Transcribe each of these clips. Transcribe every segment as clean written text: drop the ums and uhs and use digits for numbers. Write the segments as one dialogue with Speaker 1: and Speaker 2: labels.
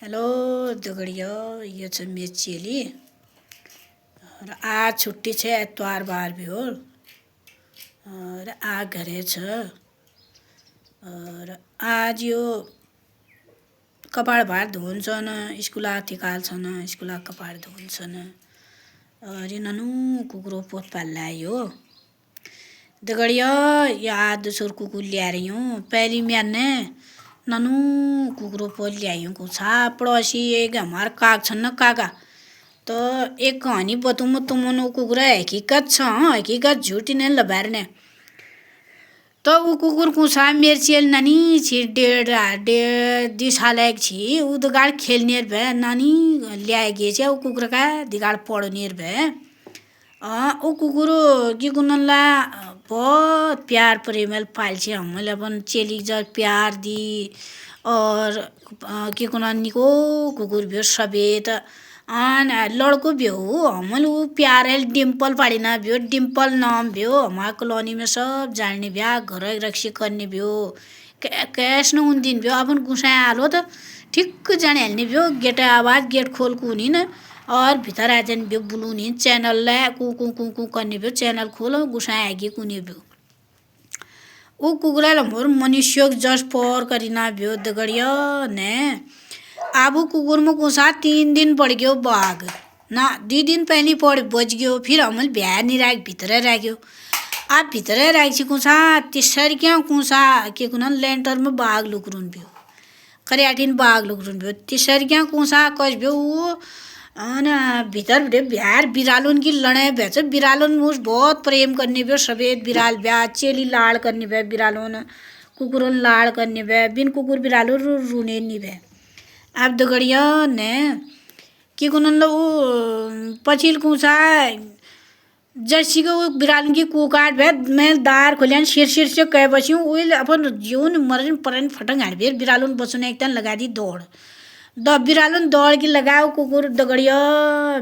Speaker 1: Hello दगड़िया, यो छ मेरी चेली और आज छुट्टी छ, एतवार बार भी हो और आ घरे छ। और आज यो कपाड़ भार धुन्छन्, स्कुला थिकाल छन्, स्कुला कपाड़ धुन्छन् और ननु कुकुरो पोत पाल्लायो दगड़िया। याद सुर कुकुर ल्याएर हूँ पहली मैंने ननु कुकुरो पोत ल्याई हूँ कुछ पड़ोसी एक हमार काग छन् न काका। तो एक कहानी बताऊँ तुमनो कुकुरा हकीकत छ, हकीकत झूठी ने लबारने। तो वो कुकुर कुछा मेरे चेल नानी छी डेढ़ 2 साल एक छी उ दगाड़ खेलने भे नानी लिया गे छे वो कुकुर का दिगाड़ पड़ने भे। वो कुकुर की गुनला बहुत प्यार प्रेमल पाल छे हमल अपन चेली जब प्यार दी। और की कुना निको कुकुर भी सफेद आन लड़को भी हो हमल वो प्यार है डिम्पल पाड़ीना भी डिम्पल नाम भी हमार कॉलोनी में सब जानने भी घर रक्षी करने भी कैश न उन दिन भी अपन गुस्सा आलो तो ठीक जाने हलने भी गेट आवाज गेट खोल कुनी न और भीतर आ जाने भी बुलूनी चैनल ला कू करने भी चैनल खोलो गुस्सा आगे कुनी भी वो कुकुरा मोर मनुष्य जस पर करीना भी दगड़िया ने। अब कुकुर में कुछा 3 दिन पड़ गयो बाघ ना 2 दिन पहले पड़ बज गयो फिर हमल ब्याह नहीं राख भीतर राख्यो। अब भीतर राखी कुछा तीसर क्या कुछा के कुना लेंटर में बाघ लुकरुन भी करियाटिन बाघ लुकरुन भी तीसर क्या कुछा कस भी वो ना भीतर बिहार बिरालों की लड़ाई बेच बिरालों मुझ बहुत प्रेम करने भी सफेद बिराल ब्याह चेली लाड़ करने भी बिरालों कुकुरों लाड़ करने भी बिन कुकुर बिरालों रूने नहीं भी। अब दगड़िया ने कि कुनन वो पछिल कुछा जर्सी को बिरालन की कुकाट भे मैं दार खोलियान शिर से कह बसी उइल अपन जीवन मरन परन फटंग हाड़ बेर बिरालन बसने एक तन लगा दी दौड़ बिरालन दौड़ की लगाओ कुकुर दगड़िया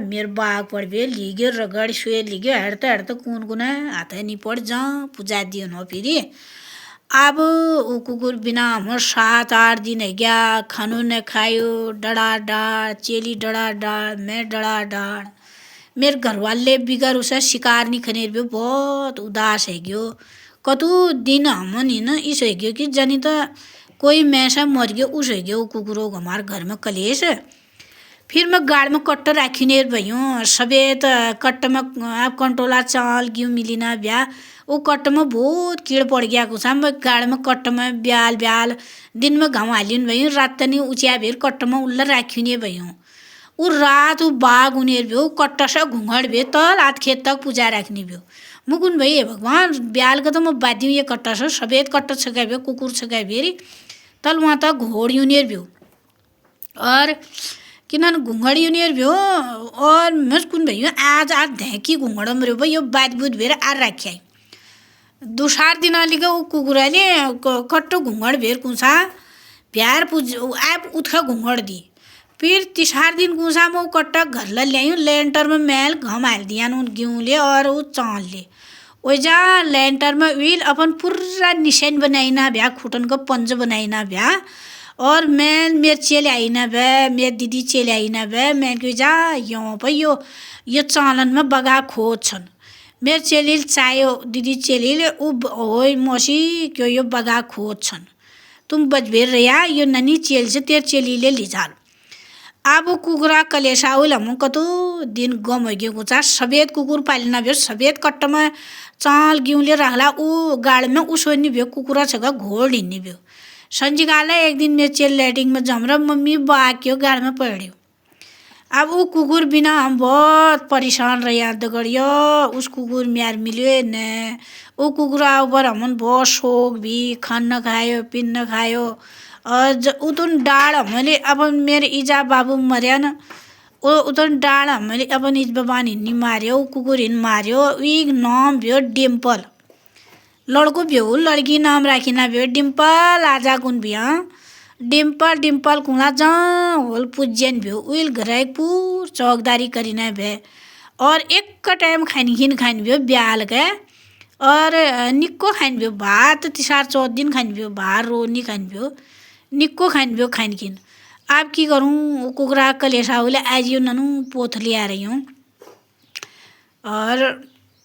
Speaker 1: मेर बाग पड़ बे लीगे रगड़ शुए लीगे हड़ते कौन कुना आता नहीं पड़ जा पूजा दियो न फिर। अब वो कुकुर बिना हमर 7-8 दिन है गया खानो न खायो डड़ा डाड़ चेली डड़ा डाड़ मैं डड़ा डाड़ मेरे घर वाले बिगर उसे शिकार नहीं खनेर भी बहुत उदास है गयो कतु दिन हमन ही न इस है गयो कि जानी तो कोई मैसा मर गयो उस है गयो कुकुरों हमारे घर में कलेश। फिर मैं गाड़ में कट्ट राखी नेर भइयों सफेद कट्ट में आप कंट्रोला चाल क्यों मिली ना ब्याह वो कट्ट में बहुत कीड़ पड़ गया कुछ मैं गाड़ में कट्ट में ब्याल दिन में घाम हालिन भइयों रात तनी ऊँचा भेर कट्ट में उल्ला राखी ने भइयों वो रात वो बाघ उनेर भी कट्टा सा घुंघड़ भी तल रात खेत तक पूजा रखनी भी मुकुन भाई भगवान ब्याल का तो मैं बादी ये कट्टा सा सफेद कट्टा छका भी कुकुर छका भी तल वहाँ तक घोड़ यूनियर भी और कि ना घुंघड़ यूनियर भी और मुकुन भाई आज धेकी घुंघड़ मरे भाई यो बात बुध भेर आ रखे 2-4 दिन अलिक वो कुकुराले कट्टो घुंघड़ भेर कुछा प्यार पूज आप उठा घुंघड़ दी फिर 3-4 दिन कुछा में कट्टा घर ला ल्यायूँ लेंटर में मैल घम हाल दिया उन गेहूँ ले और वो चाल ले ओजा लेंटर में व्हील अपन पूरा निशान बनाइना ब्या खुटन को पंज बनाइना ब्या और मैं मेरे चेले आईना बे मेरे दीदी चेले आईना बे मैं क्यों जा यो पर यो चालन में बगा खोज छन मेरे चेली चायो दीदी चेली ओ मौसी क्यों यो बगा खोज छन तुम बजबेर रहा यो ननी चेल से तेरे चेली ले लिजाल। अब कुकुरा कलेसा उल हम कतो दिन गम हो गयो कुछ सफेद कुकुर पालिना भ्यो सफेद कट्ट में चाल गिउले रहला ऊ गाड़ में उसोनी भ्यो कुकुरा छगा घोड़ हिन्नी भ्यो संजिकाला एक दिन मेरे चेल लैटिंग में जमरा मम्मी बाक्यो गाड़ में पड़्यो। अब वो कुकुर बिना हम बहुत परेशान रहे दगड़ियो उस कुकुर म्यार मिलियो न वो कुकुरा ऊपर हमन बहुत शौक भी खान खायो पिन खायो और उतन डाल हमले अपन मेरे इजा बाबू मरिया न उतन डाल हमले अपन इज बाबान हिन्नी मारियो कुकुर हिन मारियो एक नाम भ्यो डिम्पल लड़को भ्यो लड़की नाम राखिना भ्यो डिम्पल आजा कुन भ्या डिम्पल कुना जा होल पूजन भ्यो उइल घराई पूर चौकदारी करीना भे और एक टाइम खाइन भ्यो ब्याल के और निक्को खाइन भ्यो भात 3-4 दिन खाइन भ्यो भात रो नहीं खाइन भ्यो निक्को खाइन भ्यो खाइन किन आप की करूँ कुकरा कलेशा बोले आज यो ननू पोथली आ रही हूँ और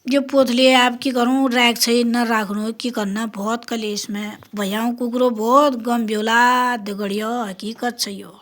Speaker 1: जो पोथली आप की करूँ रैक से न राखनू की करना बहुत कलेश में भैया कुकरो बहुत गम ब्योला दगड़ियो हकीकत छ यो।